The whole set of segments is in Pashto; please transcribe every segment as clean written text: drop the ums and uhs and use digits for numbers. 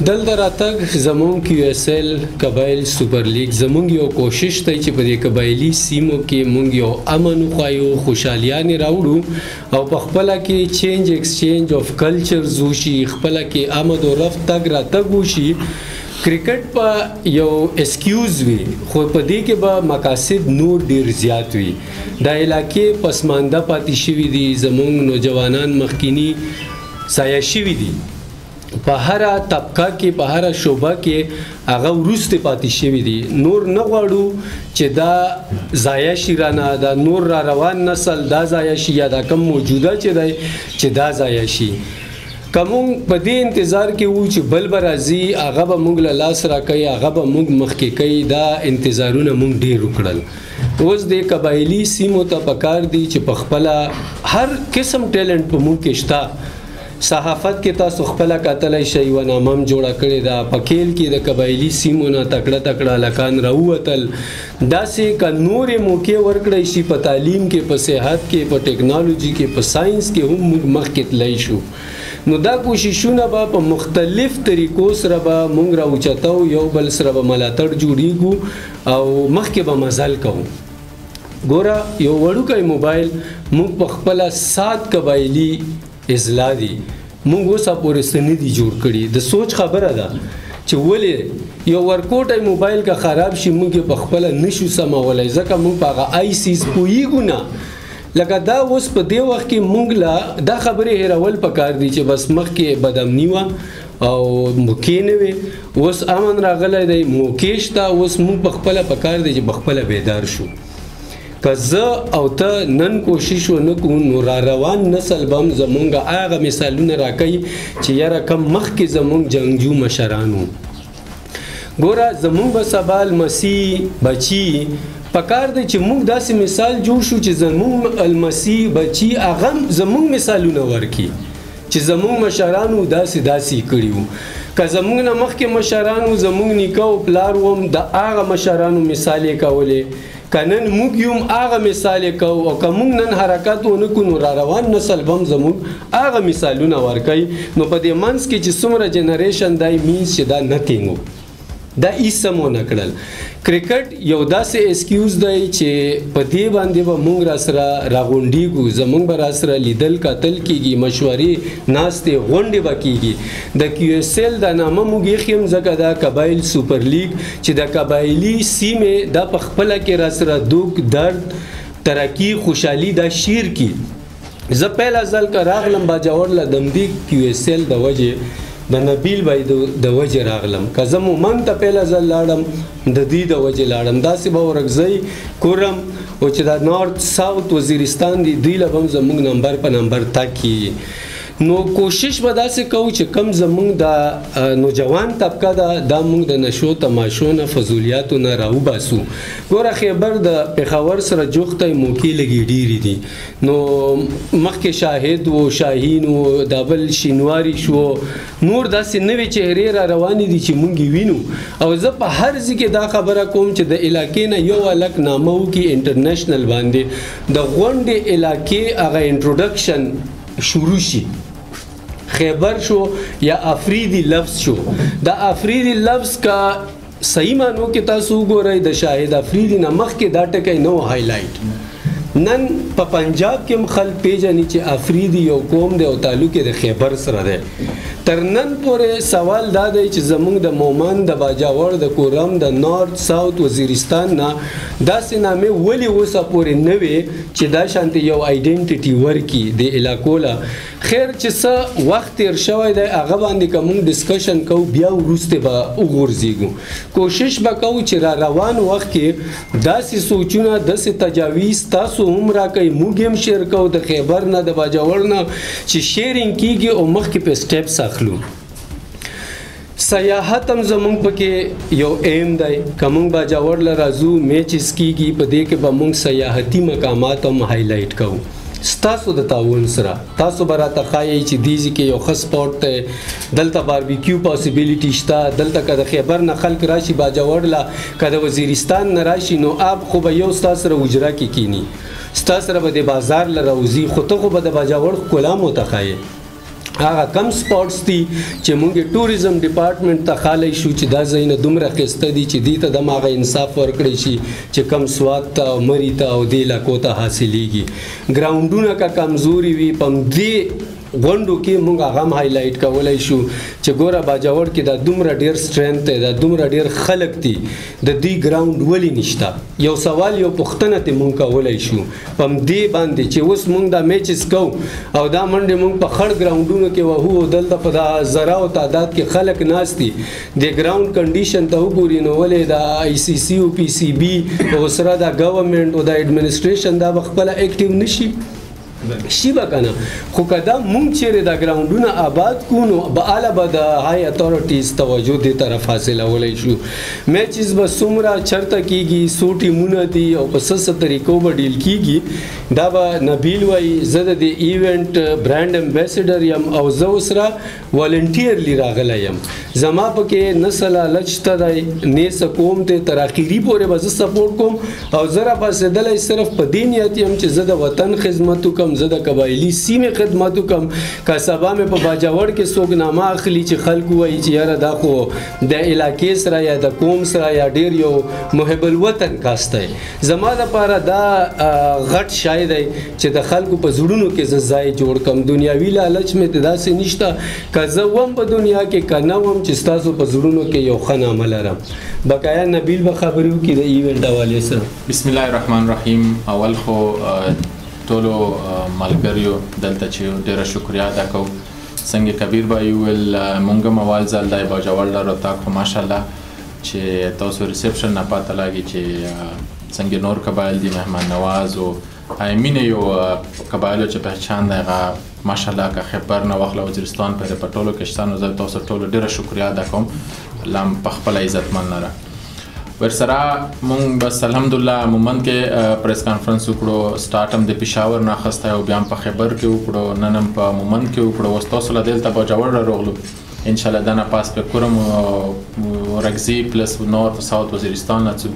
دلته راتګ زمونږ کیو اس ایل قبایل سوپر لیګ زمونږ یو کوشش دی چې په دې قبایلي سیمو کې مونږ یو امن وښایو، خوشحالیانې راوړو او په خپله کې چینج ایکسچینج آف کلچرز وشي، خپله کې آمد و رفت تګ راتګ وشي. کرکټ په یو اسکیوز وي خو په دې کې به مقاصد نور ډیر زیات وي. دا علاقې پسمانده پاتې شوي دي، زمونږ نوجوانان مخکینی ضایع شوي دي، په هره طبقه کې په هره شعبه کې هغه وروسته پاتې شوي دي. نور نه غواړو چې دا ضایع شي رانه، دا نور را روان نسل دا ضایع شي یا دا کم موجوده چې دی چې دا ضایع شي. که مونږ په دې انتظار کې وو چې بل به راځي هغه به مونږ له لاس راکوي، هغه به مونږ مخکې کوي، دا انتظارونه مونږ ډېر وکړل. اوس د قبایلي سیمو ته پکار دي چې په خپله هر قسم ټیلنټ په مونږ کې شته. صحافت کې تاسو خپله کتلی شئ، یوه نامه هم جوړه کړې ده. په کیل کې د قبایلي سیمو نه تکړه تکړه هلکان راووتل. داسې که نورې موقع ورکړی شي په تعلیم کې، په صحت کې، په ټیکنالوژي کې، په ساینس کې هم موږ مخکې تللی شو. نو دا کوششونه به په مختلف طریقو سره به موږ راوچتو، یو بل سره به ملاتړ جوړیږو او مخکې به مزل کوو. ګوره یو وړوکی موبایل موږ په خپله 7 قبایلي اضلاع دي موږ اوس پورې څه نه دي جوړ کړي. د سوچ خبره ده چې ولې یو ورکوټی موبایل که خراب شي موږ یې په خپله نشو سمولی، ځکه موږ په هغه آیسیز پوهیږو نه. لکه دا اوس په دې وخت کې موږ له دا خبرې هیرول پکار دي چې بس مخکې بدامني وه او موقع نه وې، اوس امن راغلی دی، موقع شته، اوس موږ په خپله پکار دی چې په خپله بیدار شو. که زه او ته نن کوشش ونه کوو نو را روان نسل به هم زمونږ هغه مثالونه راکوي چې یاره کم مخکې زمونږ جنګجو مشران وو. ګوره زمونږ به سبا لمسي بچي پکار دی چې موږ داسې مثال جوړ شو چې زمونږ لمسي بچي هغه زمونږ مثالونه ورکړي چې زمونږ مشرانو داسې داسې کړي وو. که زمونږ نه مخکې مشرانو زمونږ نیکه او پلار وم د هغه مشرانو مثال یې کولې، که نن موږ یو هغه مثال یې کوو او که موږ نن حرکت ونه کړو نو را روان نسل به هم زموږ هغه مثالونه ورکوي. نو په دې منځ کې چې څومره جنریشن دی مینس چې دا نتینګ وو، دا هیڅ هم ونه کړل. کرکټ یو داسې اسکیوز دی چې په دې باندې به موږ را سره راغونډېږو، زموږ به را سره لیدل کتل کېږي، مشورې ناستې غونډې به کېږي. د کیو اس ایل دا نامه موږ ایښي هم ځکه دا قبایل سوپر لیګ چې د قبایلي سیمې دا په خپله کې را سره دوک درد ترقي خوشحالي دا شیر کی. زه پهله ځل که راغلم باجوړ له دمدی کیو اس ایل د وجې د نبیل بای د وجې راغلم، که زه مومن ته پهله ځل لاړم د دې د وجې لاړم. داسې به ورکزی کورم او چې دا نارت ساوت وزیرستان دی دوی له به هم زموږ نمبر په نمبر تک کېږي. نو کوشش به داسې کوو چې کم زموږ د نوجوان طبقه ده دا موږ د نشو تماشو نه فضولیاتو نه راوباسو. ګوره خیبر د پېښور سره جوختی موقع لږې ډېرې دي. نو مخکې شاهد و، شاهین و، دا بل شینواري شو، نور داسې نوې چهرې را روانې دي چې موږ یې وینو. او زه په هر ځای کې دا خبره کوم چې د علاقې نه یو هلک نامه وکړي انټرنیشنل باندې، د غونډې علاقې هغه انټروډکشن شروع شي، خیبر شو یا افریدی لفظ شو. دا افریدی لفظ کا صحیح معنو کې تاسو وګورئ د شاهد افریدی نه مخکې دا ټکی نو هایلایټ. نن په پنجاب کې هم خلک پیژني چې افریدی یو قوم دی او تعلق یې د خیبر سره دی. تر نن پورې سوال دا دی چې زموږ د مومن، د باجاوړ، د کورم، د نارت ساوت وزیرستان نه داسې نامې ولې اوسه پورې نه وې چې دا شانتې یو آیډنټټي ورکړي د علاقو له. خیر چې څه وخت تیر شوی دی هغه باندې که موږ ډسکشن کوو بیا وروسته به وغورځېږو. کوشش به کوو چې را روان وخت کې داسې سوچونه داسې تجاویز تاسو هم راکوئ، موږ هم شیر کوو د خیبر نه د باجوړ نه چې شیرینګ کېږي او مخکې په سټیپس اخلو. سیاحت هم زمونږ پکې یو ایم دی. که مونږ باجوړ له راځو میچز کېږي په دې کې به مونږ سیاحتي مقامات هم هایلایټ کوو. ستاسو د تعاون سره تاسو به راته ښایئ چې دې ځای کې یو ښه سپاټ دی، دلته باربیکیو پاسیبلیټي شته، دلته که د خیبر نه خلک راشي باجوړ له، که د وزیرستان نه راشي نو اب خو به یو ستا سره حجره کې کینی، ستا سره به د بازار له راوځي، خو ته خو به د باجوړ ښکلا مو ته ښایې. هغه کم سپورټس دي چې موږ ټوریزم ډپارټمنټ ته خالي شو چې دا ځایونه دومره ښایسته دي چې دې ته دماغه انصاف ورکړی شي چې کم سواد ته او مري ته او دې علاقو ته حاصلېږي ګراونډونه که کمزوري وي په همدې غونډو کې موږ هغه هم هایلایټ کولی شو چې ګوره باجوړ کې دا دومره ډېر سټرینث دی دا دومره ډېر خلک دي د دې ګراوند ولې نشته یو سوال یو پوښتنه ته موږ کولی شو په همدې باندې چې اوس موږ دا میچز کوو او دا منډې موږ په خړ ګراونډونو کې وهو او دلته په دا زراو تعداد کې خلک ناست دي د ګراوند کنډیشن ته وګوري نو ولې د آی سی سی او پی سی بي او سره د ګورنمنت او د ایډمنسټریشن دا خپله اکټیو نشي شي به کنه خو که دا مونږ چیرې دا ګراونډونه آباد کو نو به اعلی به د های اتھارټیز توجه دې طرف حاصلولی شو میچز به څومره چرته کیږي څو ټیمونه دي او په څه طریقو به ډیل کیږي دا به نبیل وایي زه د دې ایونټ برانډ امبیسډر یم او زه اوس را والنټیرلی راغلی یم زما پکې نه څه لالچ ته دی نه څه کوم دی تر اخري پورې به زه سپورټ کوم او زه راپاڅېدلی صرف په دې نیت یم چې زه د وطن خدمت وکړم زه د قبایلي سیمې خدمت وکړم که سبا مې په باجوړ کې څوک نامه اخلي چې خلکو وایي چې یاره دا خو د علاقې سره یا د قوم سره یا ډېر یو محب الوطن کاست دی زما دپاره دا غټ شای دی چې د خلکو په زړونو کې زه ځای جوړ کړم دنیاوي لالچ مې ته داسې نشته که زه وم په دنیا کې که نه وم چې ستاسو په زړونو کې یو ښه نامه لرم بقایا نبیل به خبرې وکړي د ایونټ حوالې سره بسم الله الرحمن الرحیم اول خو ټولو ملګریو دلته چې ډیره شکریا ادا کوو څنګه کبیر بھائی ویل مونږ هم اول ځل دی باجوړ لرو تا خو ماشاءالله چې تاسو ریسپشن نه پاته لګي چې څنګه نور قبایل دي مهمان نواز او امینه یو قبایلو چې پہچان دی هغه ماشاءالله که خبر نه واخله وزیرستان پر پټولو کشتانو زه تاسو ټولو ډیره شکریا ادا کوم لم په خپل عزتمن لره ورسره مونږ بس الحمدلله مومند کې پریس کانفرنس وکړو سٹارټ هم د پېښور نه اخیستی او بیا هم په خیبر کې وکړو نن هم په مومند کې وکړو اوس تاسو له دلته باجوړ راغلو انشاءالله دا نه پاس په کورم ورکزي پلس نورث ساوث وزیرستان نه څو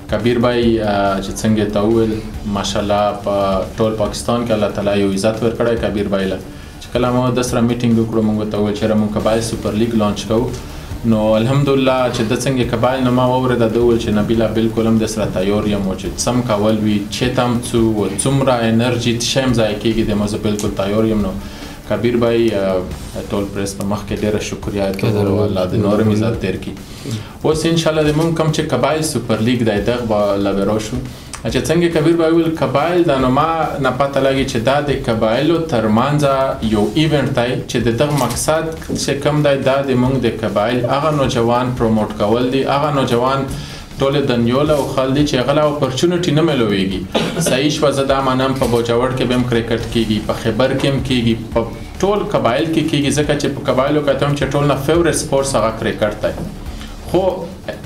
کبیر بھائی چې څنګه ته وویل ماشاءالله په ټول پاکستان کې الله تعالی یو عزت ورکړی کبیر بھائی له چې کله مو د سره میټینګ وکړو مونږ ته وویل چې مونږ قبایل سوپر لیګ لانچ کوو نو الحمدلله چې د څنګه قبایل نه ما واورېده ده وویل چې نبیله بالکل هم د سره تیار یم چې څه هم کول وي چېرته هم څو څومره انرژي څه هم ضایع کېږي د ما زه بالکل تیار یم نو کبیر بھائی ټول پریس په مخ کې ډېره شکریا کېدل الله د نور هم عزت ډېر کړي اوس انشاءالله د مونږ کوم چې قبایل سوپر لیګ دی دغه به لا به راشو چې څنګه کبیر بھائی ویل قبایل دا نو ما نه پته لګي چې دا د قبایلو ترمنځ یو ایونټ دی چې د دغه مقصد چې کوم دی دا د مونږ د قبایل هغه نوجوان پروموټ کول دي هغه نوجوان ټول دنیول او خل دي چې هغه اپورچونټي نه ملويږي صحیح شو زه دا مانم په باجوړ کې به هم کرکټ کیږي په خیبر کې هم کیږي په ټول قبایل کې کیږي ځکه چې په قبایلو کې هم چې ټول نه فیورټ سپورټس هغه کرکټ دی خو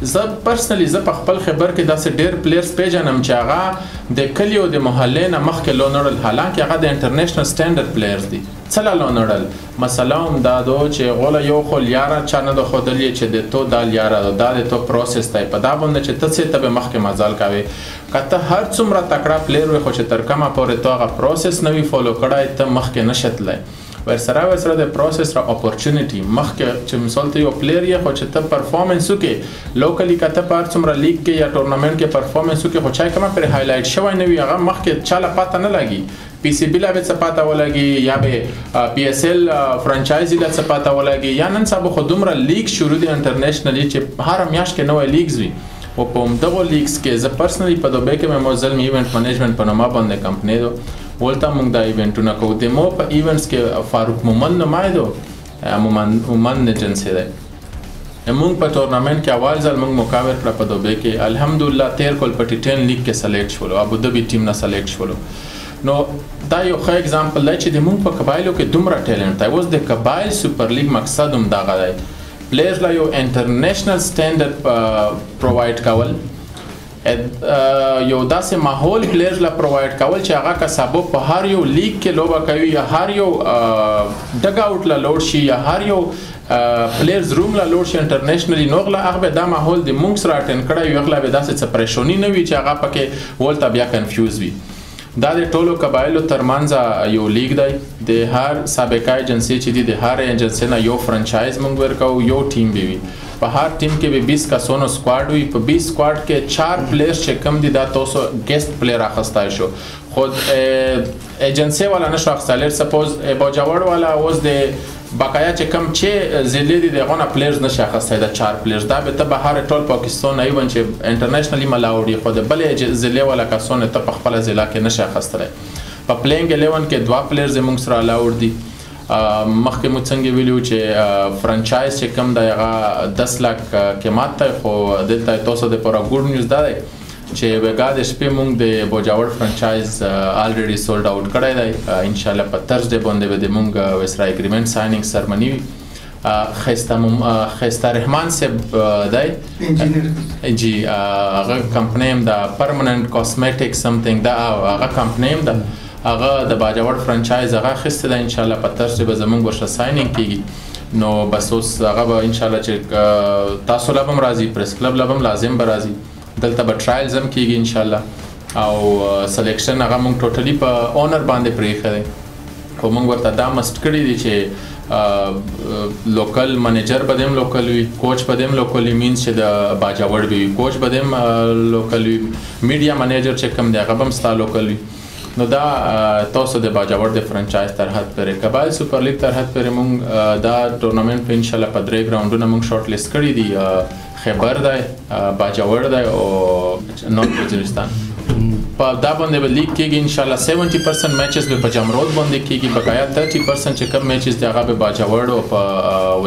زه پرسنلی زه په خپل خبر کې داسې ډېر پلیئرز پیژنم چې هغه د کلیو د محلې نه مخکې لو نړل حالانکه هغه د انټرنیشنل سټینډرډ پلیئرز دي څه لا لو نړل مسله هم دا ده چې غوله یو خو لیاره چا نه ده ښودلې چې د تو دا لیاره دا د تو پروسس دی په دا باندې چې ته څه ته به مخکې مزال کوې که ته هر څومره تکړه پلیئر وي خو چې تر کومه پورې تو هغه پروسس نه وي فالو کړی ته مخکې نه شې تللی ورسره د پروسس را اپورچونټي مخکې چې مثال ته یو پلیئر یې خو چې ته پرفارمنس وکړې لوکلی که ته په هر څومره لیګ کې یا ټورنامنټ کې پرفارمنس وکړې خو چا کومه پرې هایلایټ شوی نه وي هغه مخکې چا له پته نه لګي پی سی بي له به څه پته ولګي یا به پی ایس ایل فرانچایزي له څه پته ولګي یا نن سبا خو دومره لیګ شروع دي انټرنیشنلی چې هر میاشت کې نوې لیګز وي او په همدغو لیګز کې زه پرسنلی په دوبۍ کې مې موزل ایونټ منیجمنت په نامه باندې کمپنۍ ده ولته موږ دا ایونټونه کوو د مو په ایونټس کې فاروق مومند نمای دو مومند ایجنسی دی موږ په ټورنامنټ کې اول ځل موږ مقابل کړه په دوبۍ کې الحمدلله 13 کول په ټي 10 لیګ کې سلیکټ شولو ابوظبي ټیم نه سلیکټ شولو نو دا یو ښه اگزامپل دی چې د موږ په قبایلو کې دومره ټیلنټ دی اوس د قبایل سوپر لیګ مقصد هم دغه دی پلیئرز لا یو انټرنیشنل سټینډرډ پرووایډ کول یو داسې ماحول پلیئرز لا پرووایډ کول چې هغه که سبا په هر یو لیګ کې لوبه کوي یا هر یو ډګ آوټ لا لوړ شي یا هر یو پلیئرز روم لا لوړ شي انټرنیشنلی نو غلا هغه به دا ماحول د مونږ سره اټین کړی یو غلا به داسې څه پریشانی نه وي چې هغه پکې ولته بیا کنفیوز وي دا د ټولو قبایلو ترمنځ یو لیگ دی د هر سابقه ایجنسی چې دی د هر ایجنسی نه یو فرانچایز موږ ورکو یو ټیم به وي په هر ټیم کې به 20 کسانو سکواډ وي په 20 سکواډ کې 4 پلیئرز چې کم دي دا تاسو ګیسټ پلیئر اخستای شو خود ایجنسی والا نشو اخستای سپوز باجوړ والا اوس د باقایا چې کم چې ضلع دي دغه نه پلیئرز نشه اخستای دا 4 پلیئرز دا به ته به هر ټول پاکستان نه وي چې انټرنیشنلی ملاوړي خو د بل ضلع والا کسانو ته په خپل ضلع کې نشه اخستای په پلینګ 11 کې 2 پلیئرز موږ سره الاوړ دي مخکې مو څنګه ویلو چې فرانچایز چې کم دی هغه 10 لک قیمت دی خو دلته تاسو د پوره ګډ نیوز دا دی چې وګا د شپې مونږ د بوجاور فرانچایز الریډي سولډ اوټ کړی دی ان شاء الله په ترسډے باندې به مونږ وسره اګریمنت ساينینګ سرمنی خسته رحمان صاحب دی انجینیر جی هغه کمپنی هم د پرمننت کاسمیټک سمثینګ دا هغه کمپنی هم د هغه د باجوړ فرانچایز هغه خسته ده ان شاء الله په ترسډے به زمونږ ورسره ساينینګ کیږي نو بس اوس هغه به ان شاء الله چې تاسو لبم راځي پریس کلب لبم لازم به راځي دلته به ټرایلز هم کیږي ان شاء الله او سلیکشن هغه مونږ ټوټلی په اونر باندې پریخه دي خو مونږ ورته دا مست کړی دي چې لوکل منیجر به دیم لوکل وي کوچ به دیم لوکل وي مینز چې د باجوړ وي کوچ به دیم لوکل وي میډیا منیجر چې کم دی هغه هم ستا لوکل وي نو دا تاسو د باجوړ د فرانچایز تر حد پورې قبایل سپر لیګ تر حد پورې مونږ دا ټورنمنت په ان شاء الله په 3 راوندونه مونږ شارټ لیست کړی دي خیبر دی باجوړ دی او نورث وزیرستان په دا باندې به لیګ کېږي ان شاء الله 70% میچز به په جمرود باندې کېږي بقایا 30% چې کم میچز دی هغه به باجوړ او په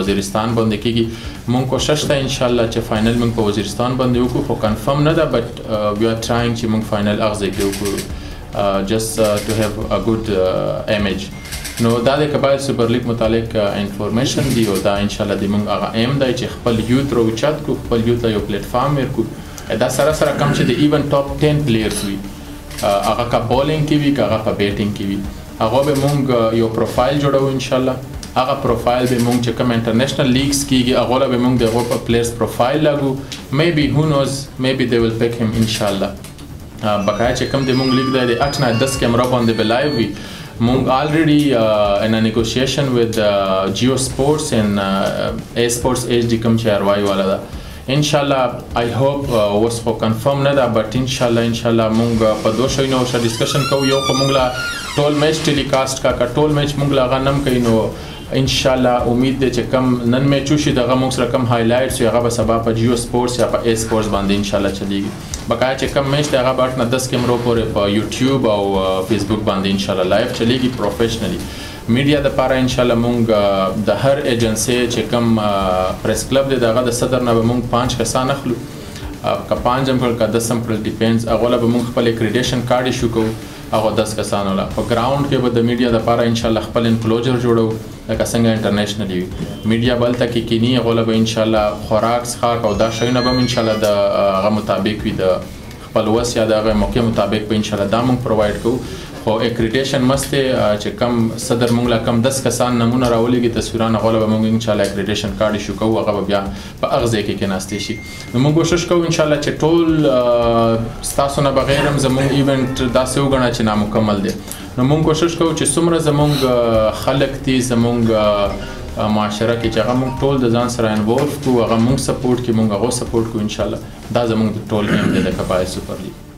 وزیرستان باندې کېږي مونږ کوشش ته ان شاء الله چې فائنل مونږ په وزیرستان باندې وکړو خو کنفرم نه ده بٹ وی آر ټرایینګ چې مونږ فائنل اغزه کړو just to have a good image نو دا د قبایل سپر لیګ متعلق انفارمیشن دی او دا ان شاء الله د مونږ هغه ایم دی چې خپل یوت روچت کو خپل یوت یو پلیټ فارم ورکو دا سره سره کم چې د ایون ټاپ 10 پلیئرز وي هغه کا بولینګ کی وی هغه په بیټینګ کی وی هغه به مونږ یو پروفایل جوړو ان شاء الله هغه پروفایل به مونږ چې کوم انټرنیشنل لیګز کیږي هغه به مونږ د هغه پلیئرز پروفایل لاګو maybe who knows maybe they will pick him ان شاء الله بقایا چې کوم د مونږ لیګ دی د 8 نه 10 کیمرا باندې به لایو وي مونږ already in a negotiation with Geo Sports and A Sports HD کوم چې ارواي والا ده ان شاء الله I hope اوس خو کنفرم نه ده بٹ ان شاء الله مونږ په دوه شوینو سره ډیسکشن کوو یو خو مونږ لا ټول میچ ټیلیکاست کا ټول میچ مونږ لا غنم کینو ان شاء الله امید ده چې کم نن میچ وشي دغه مونږ سره کم هایلایټس یا هغه به سبا په جیو سپورټس یا په ای سپورټس باندې ان شاء الله چلیږي بقایا چې کم میچ دغه باټ نه 10 کیمرو پورې په یوټیوب او فیسبوک باندې ان شاء الله لایو چلیږي پروفیشنلی میډیا د پاره ان شاء الله مونږ د هر ایجنسی چې کم پریس کلب دی دغه د صدر نه مونږ 5 کسان اخلو که 5 هم که 10 هم ډیپینډز هغه به مونږ خپل اکریډیشن کارت ایشو کوو هغه 10 کسان ولا په ګراوند کې به د میډیا د پاره ان شاء الله خپل انکلوجر جوړو لکه څنګه انټرنیشنلی میډیا بل تک کې نه غوله به ان شاء الله خوراک څخه او دا شیونه به ان شاء الله د هغه مطابق وي د خپل وس یا د موقع مطابق به ان شاء الله دا مونږ پرووایډ کوو خو اکریډیشن مسته چې کم صدر مونږ لا کم 10 کسان نمونه راولېږي تصویرانه غوله به مونږ ان شاء الله اکریډیشن کارت ایشو کوو هغه بیا په اغزه کې ناشته شي نو مونږ کوشش کوو ان شاء الله چې ټول ستاسو نه بغیر هم زموږ ایونت داسې وګڼه چې نامکمل دی نو مونږ کوشش کوو چې څومره زموږ خلک دي زموږ معاشره کې چې هغه مونږ ټول د ځان سره انوولف کوو هغه مونږ سپورټ کوي مونږ هغه سپورټ کوو ان شاء الله دا زموږ ټول ایم دی د قبایل سپر لیګ